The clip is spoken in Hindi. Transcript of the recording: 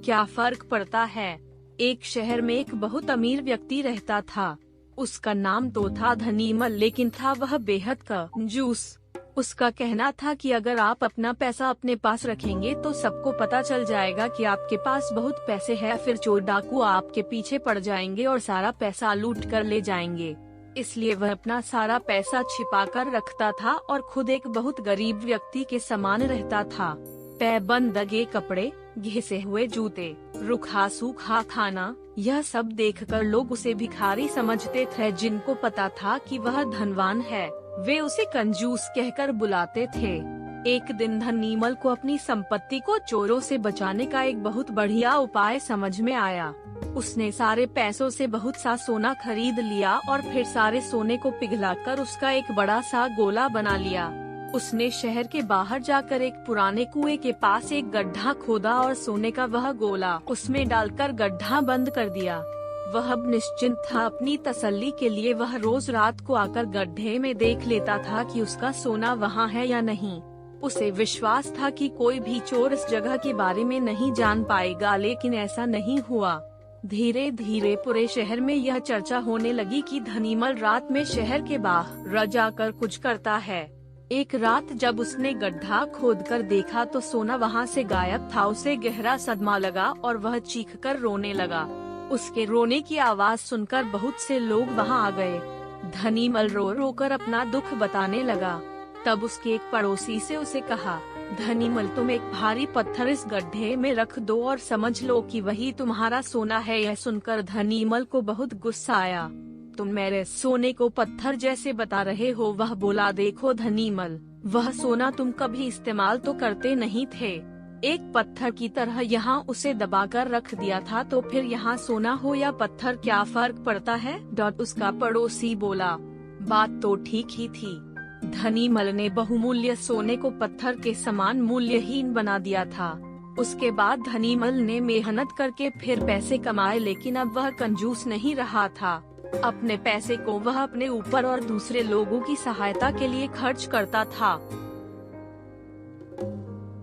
क्या फर्क पड़ता है। एक शहर में एक बहुत अमीर व्यक्ति रहता था। उसका नाम तो था धनीमल, लेकिन था वह बेहद कंजूस। उसका कहना था कि अगर आप अपना पैसा अपने पास रखेंगे तो सबको पता चल जाएगा कि आपके पास बहुत पैसे हैं, फिर चोर डाकू आपके पीछे पड़ जाएंगे और सारा पैसा लूट कर ले जाएंगे। इसलिए वह अपना सारा पैसा छिपा कर रखता था और खुद एक बहुत गरीब व्यक्ति के समान रहता था। पैबंदगे कपड़े, घिसे हुए जूते, रूखा सूखा खाना, यह सब देखकर लोग उसे भिखारी समझते थे। जिनको पता था कि वह धनवान है, वे उसे कंजूस कहकर बुलाते थे। एक दिन धनीमल को अपनी संपत्ति को चोरों से बचाने का एक बहुत बढ़िया उपाय समझ में आया। उसने सारे पैसों से बहुत सा सोना खरीद लिया और फिर सारे सोने को पिघलाकर उसका एक बड़ा सा गोला बना लिया। उसने शहर के बाहर जाकर एक पुराने कुएं के पास एक गड्ढा खोदा और सोने का वह गोला उसमें डालकर गड्ढा बंद कर दिया। वह अब निश्चिंत था। अपनी तसल्ली के लिए वह रोज रात को आकर गड्ढे में देख लेता था कि उसका सोना वहाँ है या नहीं। उसे विश्वास था कि कोई भी चोर इस जगह के बारे में नहीं जान पाएगा, लेकिन ऐसा नहीं हुआ। धीरे धीरे पूरे शहर में यह चर्चा होने लगी कि धनीमल रात में शहर के बाहर जाकर कुछ करता है। एक रात जब उसने गड्ढा खोदकर देखा तो सोना वहाँ से गायब था। उसे गहरा सदमा लगा और वह चीखकर रोने लगा। उसके रोने की आवाज सुनकर बहुत से लोग वहाँ आ गए। धनीमल रो रो कर अपना दुख बताने लगा। तब उसके एक पड़ोसी से उसे कहा, धनीमल, तुम एक भारी पत्थर इस गड्ढे में रख दो और समझ लो कि वही तुम्हारा सोना है। यह सुनकर धनीमल को बहुत गुस्सा आया। तुम मेरे सोने को पत्थर जैसे बता रहे हो। वह बोला, देखो धनीमल, वह सोना तुम कभी इस्तेमाल तो करते नहीं थे। एक पत्थर की तरह यहाँ उसे दबाकर रख दिया था, तो फिर यहाँ सोना हो या पत्थर क्या फर्क पड़ता है। उसका पड़ोसी बोला, बात तो ठीक ही थी। धनीमल ने बहुमूल्य सोने को पत्थर के समान मूल्यहीन बना दिया था। उसके बाद धनीमल ने मेहनत करके फिर पैसे कमाए, लेकिन अब वह कंजूस नहीं रहा था। अपने पैसे को वह अपने ऊपर और दूसरे लोगों की सहायता के लिए खर्च करता था।